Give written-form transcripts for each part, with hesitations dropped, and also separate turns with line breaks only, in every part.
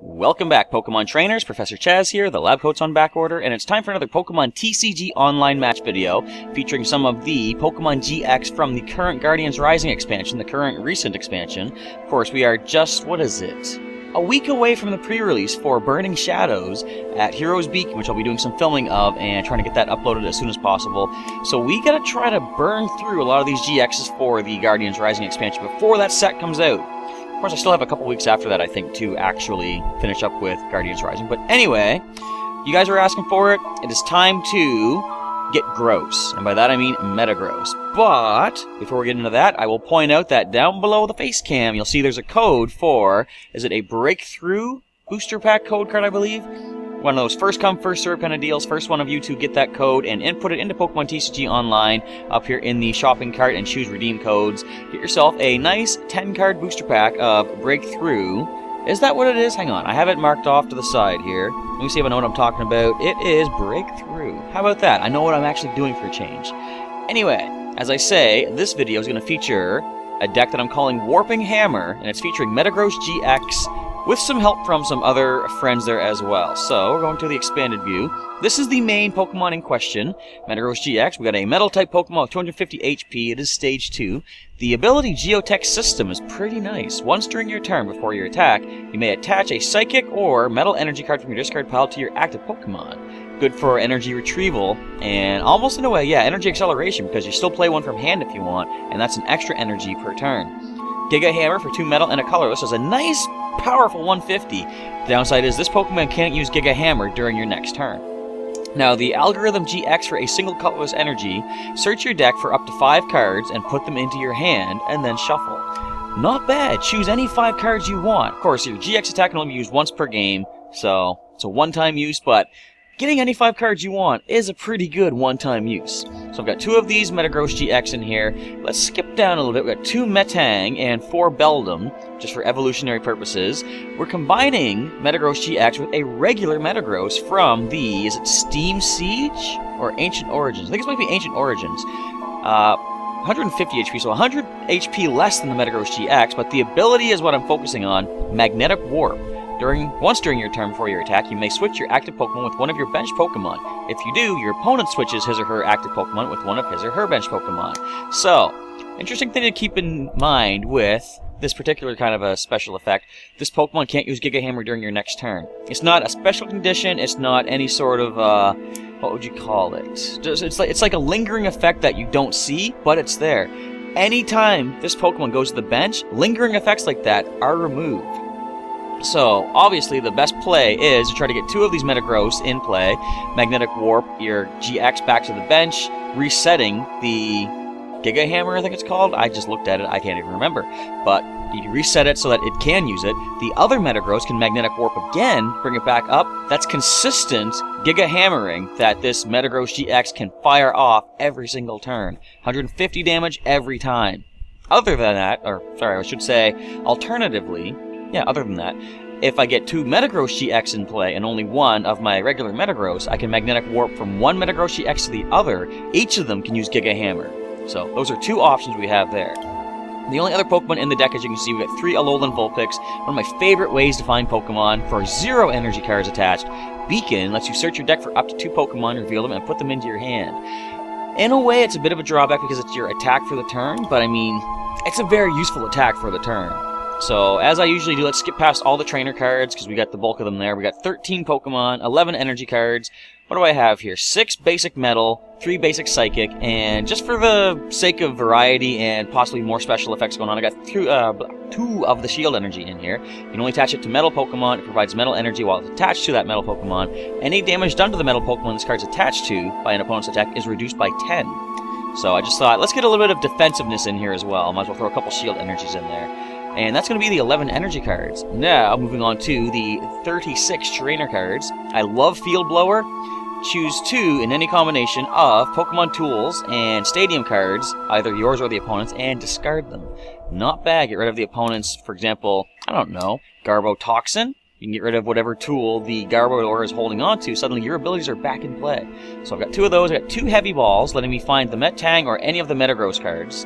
Welcome back, Pokemon trainers. Professor Chaz here, the lab coat's on back order, and it's time for another Pokemon TCG online match video featuring some of the Pokémon-GX from the current Guardians Rising expansion, the current recent expansion. Of course, we are just, a week away from the pre-release for Burning Shadows at Heroes Beacon, which I'll be doing some filming of and trying to get that uploaded as soon as possible. So we gotta try to burn through a lot of these GXs for the Guardians Rising expansion before that set comes out. Of course, I still have a couple weeks after that, I think, to actually finish up with Guardians Rising. But anyway, you guys are asking for it. It is time to get gross. And by that I mean Metagross. But before we get into that, I will point out that down below the face cam, you'll see there's a code for, is it a Breakthrough Booster Pack code card, I believe? One of those first come, first serve kind of deals. First one of you to get that code and input it into Pokemon TCG Online up here in the shopping cart and choose redeem codes. Get yourself a nice 10-card booster pack of Breakthrough. Is that what it is? Hang on, I have it marked off to the side here. Let me see if I know what I'm talking about. It is Breakthrough. How about that? I know what I'm actually doing for a change. Anyway, as I say, this video is going to feature a deck that I'm calling Warping Hammer, and it's featuring Metagross-GX, with some help from some other friends there as well. So, we're going to the expanded view. This is the main Pokemon in question, Metagross-GX. We got a Metal-type Pokemon with 250 HP. It is Stage 2. The ability Geotech System is pretty nice. Once during your turn before your attack, you may attach a Psychic or Metal Energy card from your discard pile to your active Pokemon. Good for energy retrieval, and almost in a way, yeah, energy acceleration, because you still play one from hand if you want, and that's an extra energy per turn. Giga Hammer for 2 metal and a colorless is a nice, powerful 150. The downside is this Pokemon can't use Giga Hammer during your next turn. Now, the Algorithm GX for a single colorless energy, search your deck for up to 5 cards and put them into your hand, and then shuffle. Not bad. Choose any 5 cards you want. Of course, your GX attack can only be used once per game, so it's a one-time use, but getting any 5 cards you want is a pretty good one-time use. So I've got 2 of these Metagross-GX in here. Let's skip down a little bit. We've got 2 Metang and 4 Beldum, just for evolutionary purposes. We're combining Metagross-GX with a regular Metagross from the, is it Steam Siege or Ancient Origins? I think it might be Ancient Origins. 150 HP, so 100 HP less than the Metagross-GX, but the ability is what I'm focusing on, Magnetic Warp. Once during your turn before your attack, you may switch your active Pokemon with one of your Benched Pokemon. If you do, your opponent switches his or her active Pokemon with one of his or her Benched Pokemon. So, interesting thing to keep in mind with this particular kind of a special effect. This Pokemon can't use Giga Hammer during your next turn. It's not a special condition, it's not any sort of, what would you call it? It's like a lingering effect that you don't see, but it's there. Anytime this Pokemon goes to the bench, lingering effects like that are removed. So, obviously, the best play is to try to get 2 of these Metagross in play, Magnetic Warp your GX back to the bench, resetting the Giga Hammer, I think it's called. I just looked at it, I can't even remember. But you can reset it so that it can use it. The other Metagross can Magnetic Warp again, bring it back up. That's consistent Giga Hammering that this Metagross-GX can fire off every single turn. 150 damage every time. Other than that, or sorry, I should say, alternatively, yeah, other than that, if I get 2 Metagross-GX in play and only 1 of my regular Metagross, I can Magnetic Warp from one Metagross-GX to the other. Each of them can use Giga Hammer. So, those are 2 options we have there. The only other Pokemon in the deck, as you can see, we got 3 Alolan Vulpix. One of my favorite ways to find Pokemon for 0 energy cards attached. Beacon lets you search your deck for up to 2 Pokemon, reveal them, and put them into your hand. In a way, it's a bit of a drawback because it's your attack for the turn, but I mean, it's a very useful attack for the turn. So, as I usually do, let's skip past all the trainer cards, because we got the bulk of them there. We got 13 Pokemon, 11 energy cards. What do I have here? 6 basic metal, 3 basic psychic, and just for the sake of variety and possibly more special effects going on, I got 2 of the shield energy in here. You can only attach it to metal Pokemon. It provides metal energy while it's attached to that metal Pokemon. Any damage done to the metal Pokemon this card's attached to by an opponent's attack is reduced by 10. So I just thought, let's get a little bit of defensiveness in here as well. Might as well throw a couple shield energies in there. And that's going to be the 11 energy cards. Now, moving on to the 36 trainer cards. I love Field Blower. Choose 2 in any combination of Pokemon Tools and Stadium cards, either yours or the opponent's, and discard them. Not bad. Get rid of the opponent's, for example, I don't know, Garbo-Toxin. You can get rid of whatever tool the Garbo is holding on to. Suddenly your abilities are back in play. So I've got 2 of those. I've got 2 Heavy Balls, letting me find the Metang or any of the Metagross cards.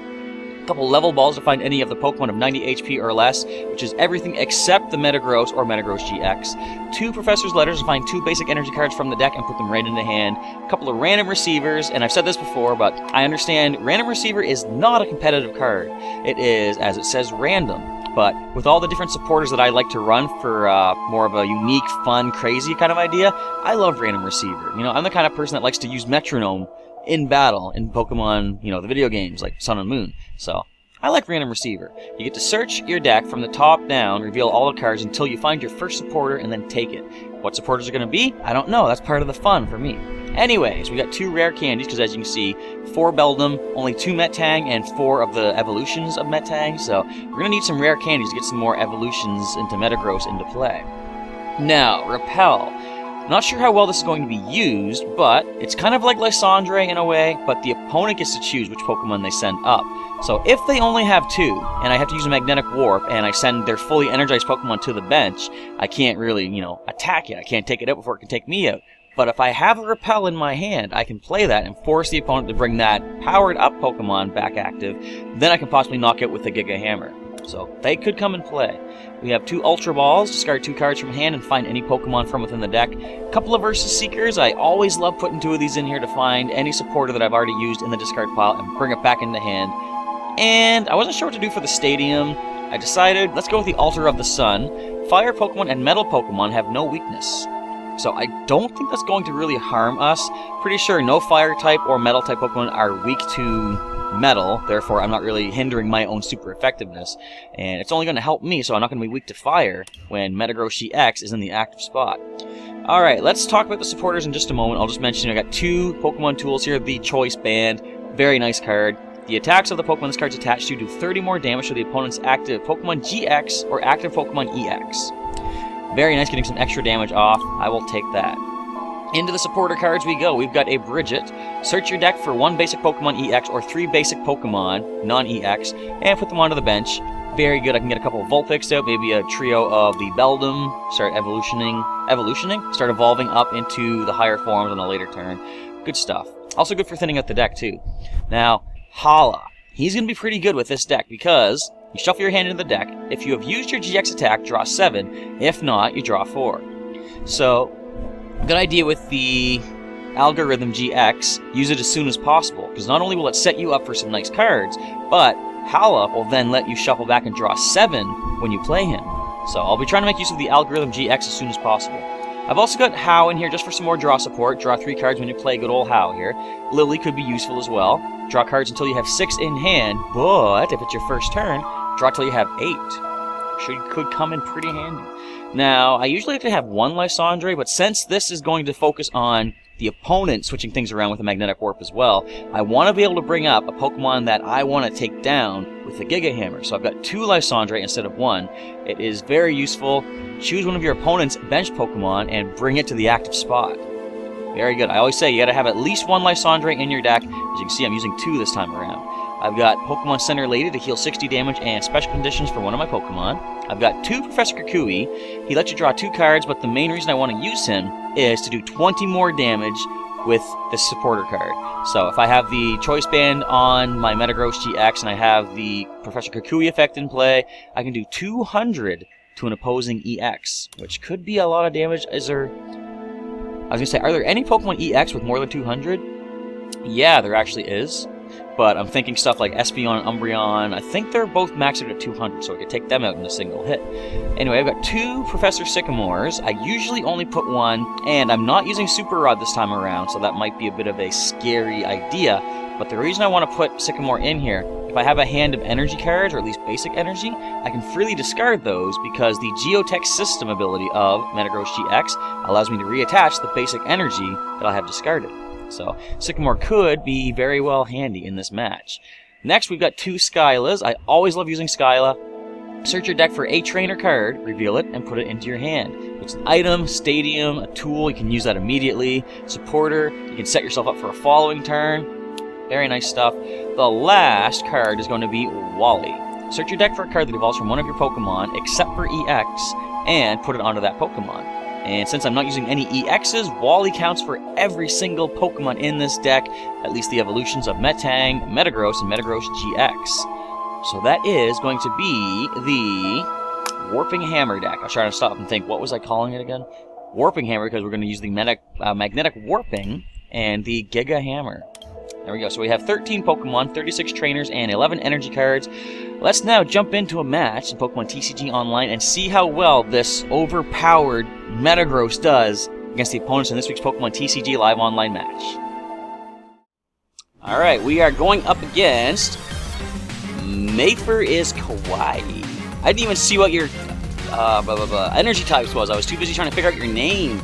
couple level balls to find any of the Pokemon of 90 HP or less, which is everything except the Metagross or Metagross-GX. 2 Professor's Letters to find 2 basic energy cards from the deck and put them right into hand. A couple of random receivers, and I've said this before, but I understand random receiver is not a competitive card. It is, as it says, random. But with all the different supporters that I like to run for more of a unique, fun, crazy kind of idea, I love random receiver. You know, I'm the kind of person that likes to use metronome in battle in Pokemon, you know, the video games like Sun and Moon. So I like random receiver. You get to search your deck from the top down, reveal all the cards until you find your first supporter, and then take it. What supporters are going to be? I don't know. That's part of the fun for me. Anyways, we got 2 rare candies, because as you can see, 4 Beldum, only 2 Metang, and 4 of the evolutions of Metang, so we're going to need some rare candies to get some more evolutions into Metagross into play. Now, Repel. Not sure how well this is going to be used, but it's kind of like Lysandre in a way, but the opponent gets to choose which Pokemon they send up. So if they only have 2, and I have to use a Magnetic Warp, and I send their fully energized Pokemon to the bench, I can't really, you know, attack it. I can't take it out before it can take me out. But if I have a Repel in my hand, I can play that and force the opponent to bring that powered-up Pokemon back active. Then I can possibly knock it with the Giga Hammer. So they could come and play. We have 2 Ultra Balls, discard 2 cards from hand and find any Pokemon from within the deck. A couple of Versus Seekers. I always love putting 2 of these in here to find any supporter that I've already used in the discard pile and bring it back into hand. And I wasn't sure what to do for the Stadium. I decided, let's go with the Altar of the Sun. Fire Pokemon and Metal Pokemon have no weakness. So I don't think that's going to really harm us. Pretty sure no fire type or metal type Pokemon are weak to metal, therefore I'm not really hindering my own super effectiveness. And it's only going to help me, so I'm not going to be weak to fire when Metagross-GX is in the active spot. Alright, let's talk about the supporters in just a moment. I'll just mention I got 2 Pokemon tools here. The Choice Band, very nice card. The attacks of the Pokemon this card's attached to do 30 more damage to the opponent's active Pokémon-GX or active Pokémon-EX. Very nice, getting some extra damage off. I will take that. Into the supporter cards we go. We've got a Bridget. Search your deck for 1 basic Pokemon EX or 3 basic Pokemon, non-EX, and put them onto the bench. Very good. I can get a couple of Vulpix out, maybe a trio of the Beldum, start evolutioning, start evolving up into the higher forms on a later turn. Good stuff. Also good for thinning out the deck, too. Now, Hala. He's going to be pretty good with this deck because you shuffle your hand into the deck. If you have used your GX attack, draw 7. If not, you draw 4. So, good idea with the Algorithm GX, use it as soon as possible, because not only will it set you up for some nice cards, but Hala will then let you shuffle back and draw 7 when you play him. So I'll be trying to make use of the Algorithm GX as soon as possible. I've also got How in here just for some more draw support. Draw 3 cards when you play good old How here. Lily could be useful as well. Draw cards until you have 6 in hand, but if it's your first turn, draw till you have 8. Could come in pretty handy. Now, I usually like to have 1 Lysandre, but since this is going to focus on the opponent switching things around with a Magnetic Warp as well, I want to be able to bring up a Pokemon that I want to take down with the Giga Hammer. So I've got 2 Lysandre instead of 1. It is very useful. Choose one of your opponent's Benched Pokemon and bring it to the active spot. Very good. I always say you got to have at least 1 Lysandre in your deck. As you can see, I'm using 2 this time around. I've got Pokemon Center Lady to heal 60 damage and special conditions for one of my Pokemon. I've got 2 Professor Kukui. He lets you draw 2 cards, but the main reason I want to use him is to do 20 more damage with this supporter card. So if I have the Choice Band on my Metagross-GX and I have the Professor Kukui effect in play, I can do 200 to an opposing EX, which could be a lot of damage. I was going to say, are there any Pokemon EX with more than 200? Yeah, there actually is. But I'm thinking stuff like Espeon and Umbreon. I think they're both maxed out at 200, so I could take them out in a single hit. Anyway, I've got 2 Professor Sycamores. I usually only put 1, and I'm not using Super Rod this time around, so that might be a bit of a scary idea. But the reason I want to put Sycamore in here, if I have a hand of energy cards, or at least basic energy, I can freely discard those because the Geotech System Ability of Metagross-GX allows me to reattach the basic energy that I have discarded. So, Sycamore could be very well handy in this match. Next, we've got 2 Skylas. I always love using Skyla. Search your deck for a trainer card, reveal it, and put it into your hand. It's an item, stadium, a tool, you can use that immediately. Supporter, you can set yourself up for a following turn. Very nice stuff. The last card is going to be Wally. Search your deck for a card that evolves from one of your Pokemon, except for EX, and put it onto that Pokemon. And since I'm not using any EXs, Wally counts for every single Pokemon in this deck, at least the evolutions of Metang, Metagross, and Metagross-GX. So that is going to be the Warping Hammer deck. I was trying to stop and think, what was I calling it again? Warping Hammer, because we're going to use the Magnetic Warping and the Giga Hammer. There we go. So we have 13 Pokemon, 36 trainers, and 11 energy cards. Let's now jump into a match in Pokemon TCG Online and see how well this overpowered Metagross does against the opponents in this week's Pokemon TCG Live Online match. Alright, we are going up against Mayfer is Kawaii. I didn't even see what your energy types was. I was too busy trying to figure out your name.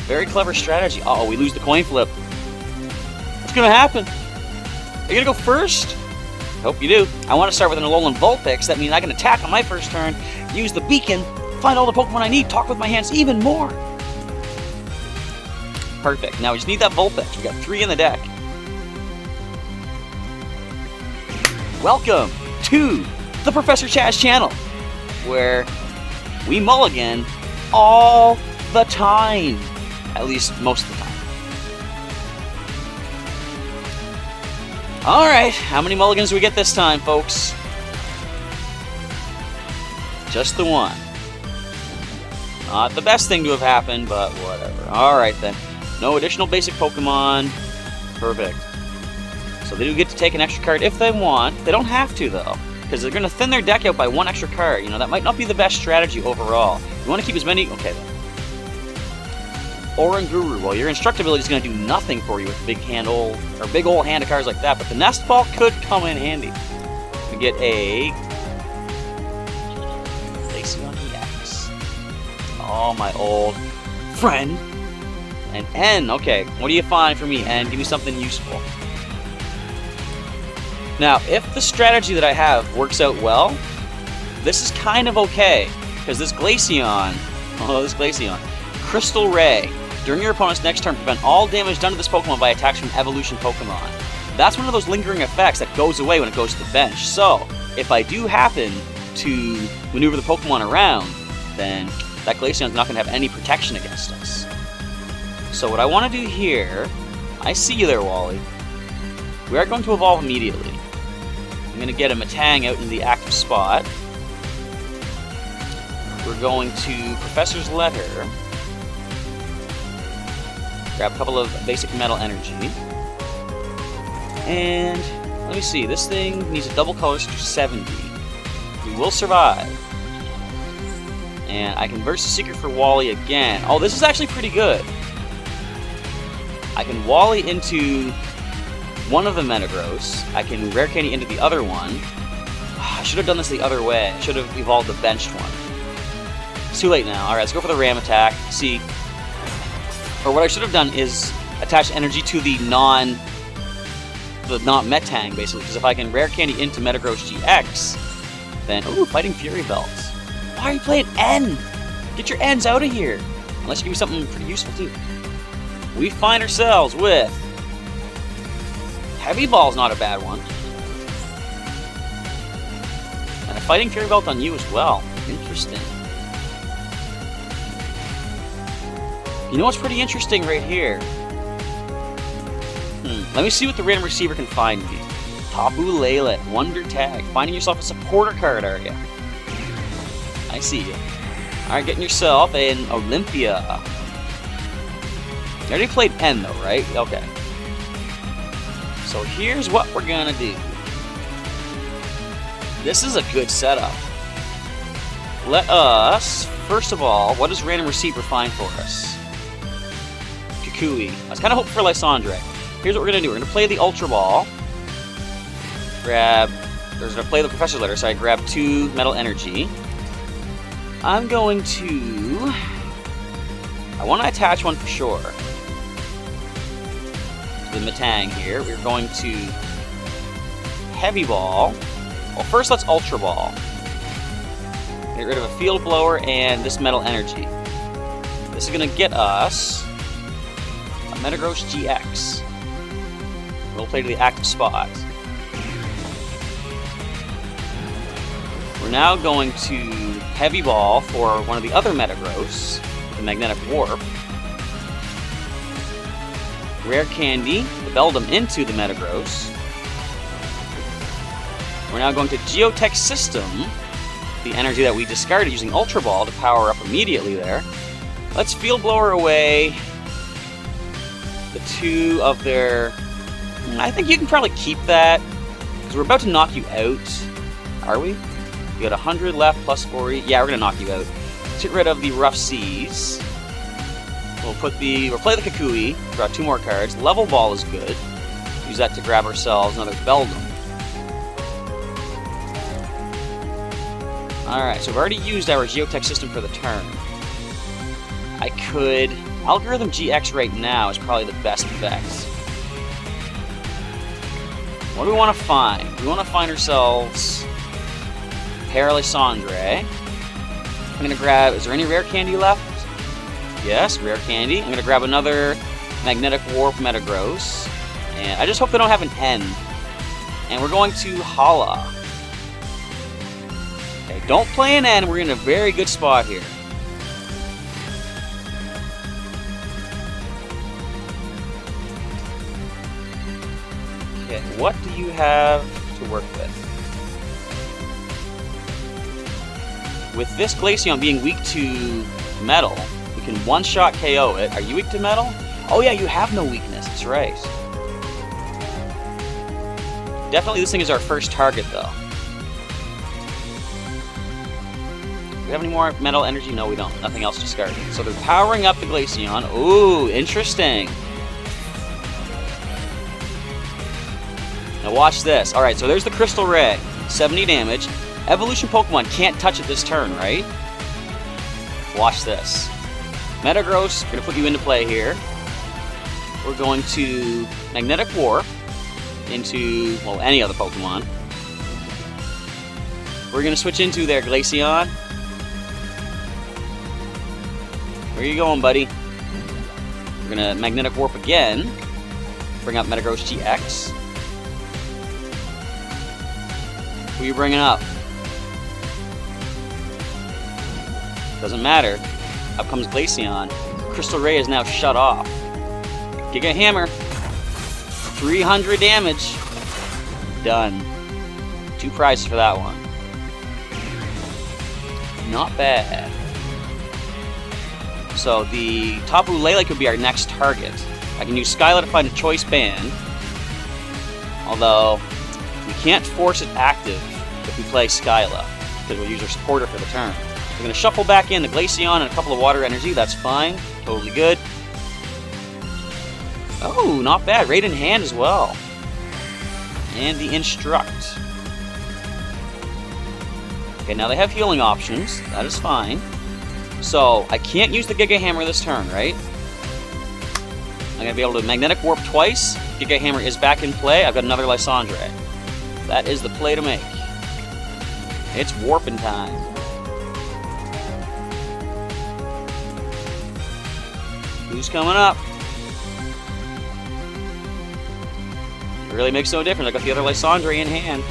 Very clever strategy. Uh-oh, we lose the coin flip. What's going to happen? Are you going to go first? Hope you do. I want to start with an Alolan Vulpix. That means I can attack on my first turn, use the beacon, find all the Pokemon I need, talk with my hands even more. Perfect. Now we just need that Vulpix. We got 3 in the deck. Welcome to the Professor Chaz channel, where we mulligan all the time. At least most of the time. Alright, how many mulligans do we get this time, folks? Just the one. Not the best thing to have happened, but whatever. Alright then. No additional basic Pokemon. Perfect. So they do get to take an extra card if they want. They don't have to, though, because they're going to thin their deck out by 1 extra card. You know, that might not be the best strategy overall. You want to keep as many... Okay, then. Oranguru. Well, your Instructability is going to do nothing for you with big old hand of cards like that, but the Nest Ball could come in handy. We get a Glaceon-EX. Oh, my old friend. And N. Okay, what do you find for me, N? Give me something useful. Now, if the strategy that I have works out well, this is kind of okay, because this Glaceon, Crystal Ray. During your opponent's next turn, prevent all damage done to this Pokemon by attacks from Evolution Pokemon. That's one of those lingering effects that goes away when it goes to the bench. So, if I do happen to maneuver the Pokemon around, then that Glaceon's not going to have any protection against us. So what I want to do here, I see you there, Wally. We are going to evolve immediately. I'm going to get a Metang out in the active spot. We're going to Professor's Letter. Grab a couple of basic metal energy. And let me see, this thing needs a double colors to 70. We will survive. And I can burst the secret for Wally again. Oh, this is actually pretty good. I can Wally into one of the Metagross. I can Rare Candy into the other one. I should have done this the other way. I should have evolved the Benched one. It's too late now. Alright, let's go for the Ram attack. See. Or what I should have done is attach energy to the not Metang, basically, because if I can Rare Candy into Metagross-GX, then... Ooh, Fighting Fury Belts. Why are you playing N? Get your N's out of here. Unless you give me something pretty useful, too. We find ourselves with... Heavy Ball's not a bad one. And a Fighting Fury Belt on you as well. Interesting. You know what's pretty interesting right here? Let me see what the random receiver can find me. Tapu Lele, Wonder Tag. Finding yourself a supporter card, are you? I see you. Alright, getting yourself an Olympia. You already played N though, right? Okay. So here's what we're gonna do. This is a good setup. Let us, first of all, what does random receiver find for us? Kukui. I was kind of hoping for Lysandre. Here's what we're going to do. We're going to play the Ultra Ball. There's going to play the Professor's Letter, so I grab 2 Metal Energy. I'm going to... I want to attach one for sure. To the Metang here. We're going to... Heavy Ball. Well, first let's Ultra Ball. Get rid of a Field Blower and this Metal Energy. This is going to get us... Metagross-GX. We'll play to the active spot. We're now going to Heavy Ball for one of the other Metagross, the Magnetic Warp. Rare Candy, the Beldum into the Metagross. We're now going to Geotech System, the energy that we discarded using Ultra Ball to power up immediately there. Let's Field Blower away the 2 of their... I think you can probably keep that, because we're about to knock you out. Are we? You got 100 left plus 40. Yeah, we're going to knock you out. Let's get rid of the Rough Seas. We'll play the Kukui, draw 2 more cards. Level Ball is good. Use that to grab ourselves another Beldum. Alright, so we've already used our Geotech System for the turn. I could... Algorithm-GX right now is probably the best bet. What do we want to find? We want to find ourselves... Lysandre. I'm going to grab... Is there any rare candy left? Yes, rare candy. I'm going to grab another Magnetic Warp Metagross. And I just hope they don't have an N. And we're going to Hala. Okay, don't play an N. We're in a very good spot here. Okay, what do you have to work with? With this Glaceon being weak to metal, we can one-shot KO it. Are you weak to metal? Oh yeah, you have no weakness. That's right. Definitely this thing is our first target, though. Do we have any more metal energy? No, we don't. Nothing else discarded. So they're powering up the Glaceon. Ooh, interesting. Now watch this. Alright, so there's the Crystal Ray. 70 damage. Evolution Pokemon can't touch it this turn, right? Watch this. Metagross, we're going to put you into play here. We're going to Magnetic Warp into, well, any other Pokemon. We're going to switch into their Glaceon. Where are you going, buddy? We're going to Magnetic Warp again. Bring up Metagross-GX. Who are you bringing up? Doesn't matter. Up comes Glaceon. Crystal Ray is now shut off. Giga Hammer. 300 damage. Done. 2 prizes for that one. Not bad. So the Tapu Lele could be our next target. I can use Skyla to find a choice band. Although, we can't force it active if we play Skyla, because we'll use our supporter for the turn. We're going to shuffle back in the Glaceon and a couple of water energy. That's fine. Totally good. Oh, not bad. Raid in hand as well. And the Instruct. Okay, now they have healing options. That is fine. So, I can't use the Giga Hammer this turn, right? I'm going to be able to Magnetic Warp twice. Giga Hammer is back in play. I've got another Lysandre. That is the play to make. It's warping time. Who's coming up? It really makes no difference. I got the other Lysandre in hand.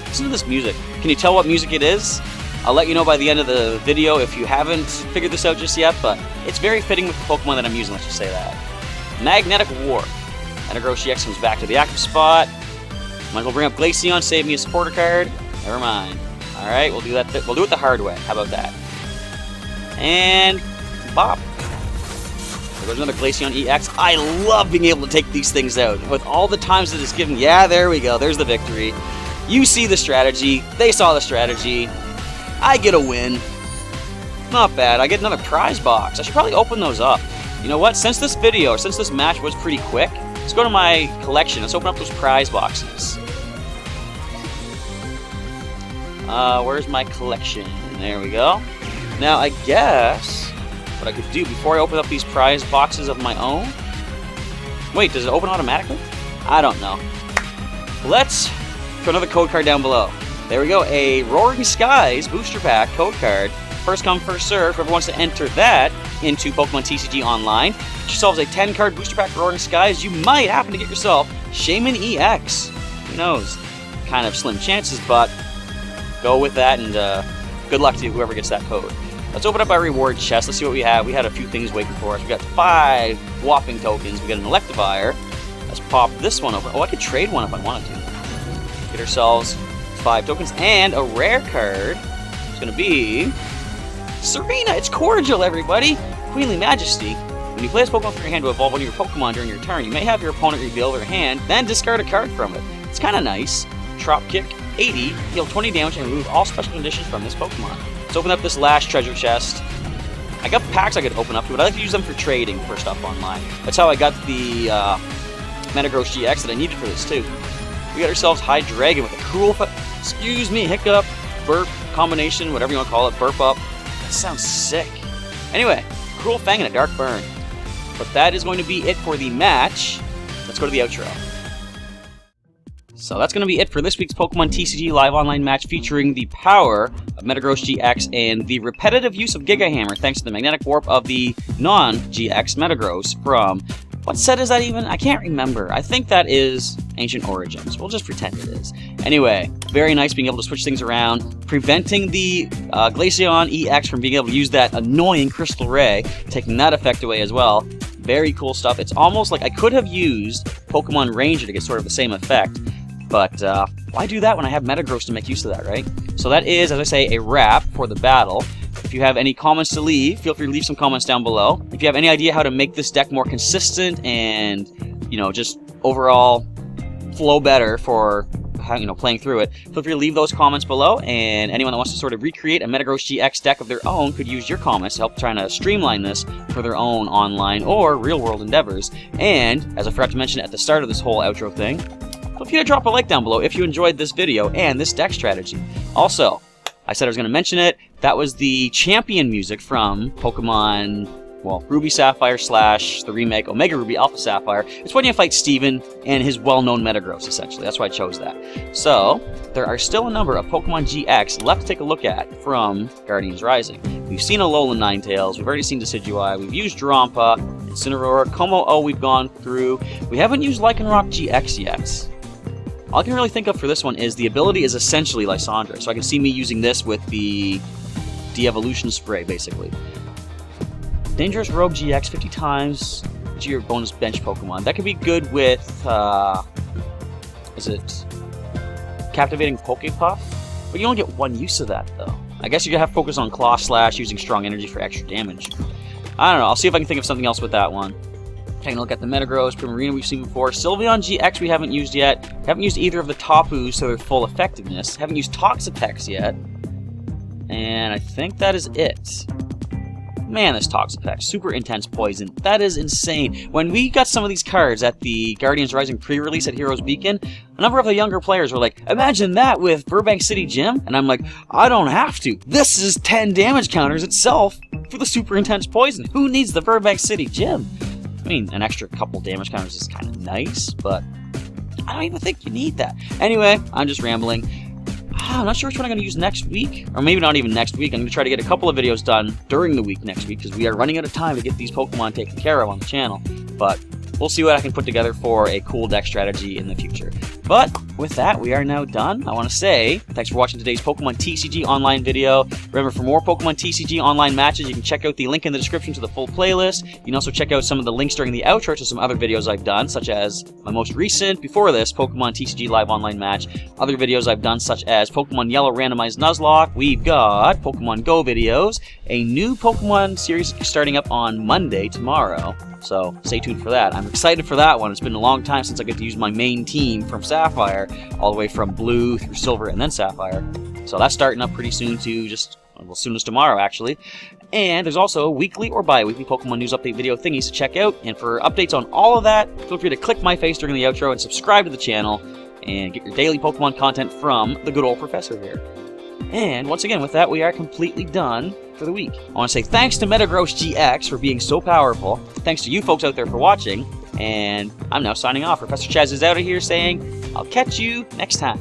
Listen to this music. Can you tell what music it is? I'll let you know by the end of the video if you haven't figured this out just yet, but it's very fitting with the Pokemon that I'm using, let's just say that. Magnetic Warp. Metagross-GX comes back to the active spot. Might as well bring up Glaceon, save me a supporter card. Never mind. Alright, we'll do that. We'll do it the hard way. How about that? And bop. There goes another Glaceon-EX. I love being able to take these things out. With all the times that it's given. Yeah, there we go. There's the victory. You see the strategy. They saw the strategy. I get a win. Not bad. I get another prize box. I should probably open those up. You know what? Since this video, or since this match was pretty quick, let's go to my collection. Let's open up those prize boxes. Where's my collection? There we go. Now, I guess what I could do before I open up these prize boxes of my own... Wait, does it open automatically? I don't know. Let's throw another code card down below. There we go. A Roaring Skies booster pack code card. First come, first serve. Whoever wants to enter that into Pokemon TCG Online. Get yourselves a 10-card booster pack Roaring Skies. You might happen to get yourself Shaman-EX. Who knows? Kind of slim chances, but go with that, and good luck to whoever gets that code. Let's open up our reward chest. Let's see what we have. We had a few things waiting for us. We got 5 whopping tokens. We got an Electivire. Let's pop this one open. Oh, I could trade one if I wanted to. Get ourselves 5 tokens and a rare card. It's going to be Serena. It's Cordial, everybody. Queenly Majesty. When you play this Pokemon from your hand to evolve one of your Pokemon during your turn, you may have your opponent reveal their hand, then discard a card from it. It's kind of nice. Drop Kick, 80, heal 20 damage, and remove all special conditions from this Pokemon. Let's open up this last treasure chest. I got packs I could open up to, but I like to use them for trading for stuff online. That's how I got the Metagross-GX that I needed for this too. We got ourselves Hydreigon with a cruel, hiccup, burp combination, whatever you want to call it, burp up. That sounds sick. Anyway, Cruel Fang and a Dark Burn. But that is going to be it for the match. Let's go to the outro. So that's going to be it for this week's Pokemon TCG Live Online match featuring the power of Metagross-GX and the repetitive use of Giga Hammer thanks to the Magnetic Warp of the non-GX Metagross from... what set is that even? I can't remember. I think that is Ancient Origins. We'll just pretend it is. Anyway, very nice being able to switch things around, preventing the Glaceon-EX from being able to use that annoying Crystal Ray, taking that effect away as well. Very cool stuff. It's almost like I could have used Pokemon Ranger to get sort of the same effect, but why do that when I have Metagross to make use of that, right? So that is, as I say, a wrap for the battle. If you have any comments to leave, feel free to leave some comments down below. If you have any idea how to make this deck more consistent and, you know, just overall flow better for, you know, playing through it, feel free to leave those comments below, and anyone that wants to sort of recreate a Metagross-GX deck of their own could use your comments to help trying to streamline this for their own online or real-world endeavors. And, as I forgot to mention at the start of this whole outro thing, feel free to drop a like down below if you enjoyed this video and this deck strategy. Also, I said I was going to mention it. That was the champion music from Pokemon, well, Ruby Sapphire / the remake Omega Ruby Alpha Sapphire. It's when you fight Steven and his well-known Metagross, essentially. That's why I chose that. So, there are still a number of Pokemon-GX left to take a look at from Guardians Rising. We've seen Alolan Ninetales, we've already seen Decidueye, we've used Drampa, Incineroar, Como-O we've gone through. We haven't used Lycanroc-GX yet. All I can really think of for this one is the ability is essentially Lysandre, so I can see me using this with the de-evolution spray, basically. Dangerous Rogue GX 50 times to your bonus Benched Pokemon. That could be good with, is it Captivating Pokepuff? But you only get one use of that, though. I guess you could have focus on Claw Slash using strong energy for extra damage. I don't know, I'll see if I can think of something else with that one. Taking a look at the Metagross, Primarina we've seen before. Sylveon GX we haven't used yet. Haven't used either of the Tapus to their full effectiveness. Haven't used Toxapex yet. And I think that is it. Man, this Toxapex. Super intense poison. That is insane. When we got some of these cards at the Guardians Rising pre-release at Heroes Beacon, a number of the younger players were like, imagine that with Burbank City Gym. And I'm like, I don't have to. This is 10 damage counters itself for the super intense poison. Who needs the Burbank City Gym? I mean, an extra couple damage counters is kind of nice, but I don't even think you need that. Anyway, I'm just rambling. I'm not sure which one I'm going to use next week, or maybe not even next week. I'm going to try to get a couple of videos done during the week next week, because we are running out of time to get these Pokemon taken care of on the channel. But we'll see what I can put together for a cool deck strategy in the future. But with that, we are now done. I want to say thanks for watching today's Pokemon TCG Online video. Remember, for more Pokemon TCG Online matches, you can check out the link in the description to the full playlist. You can also check out some of the links during the outro to some other videos I've done, such as my most recent, before this, Pokemon TCG Live Online match. Other videos I've done, such as Pokemon Yellow Randomized Nuzlocke. We've got Pokemon Go videos, a new Pokemon series starting up on Monday, tomorrow. So stay tuned for that. I'm excited for that one. It's been a long time since I get to use my main team from Sapphire, all the way from Blue through Silver and then Sapphire. So that's starting up pretty soon too, just, well, as soon as tomorrow actually. And there's also weekly or bi-weekly Pokemon news update video thingies to check out. And for updates on all of that, feel free to click my face during the outro and subscribe to the channel and get your daily Pokemon content from the good old professor here. And once again, with that, we are completely done for the week. I want to say thanks to Metagross-GX for being so powerful. Thanks to you folks out there for watching. And I'm now signing off. Professor Chaz is out of here saying, I'll catch you next time.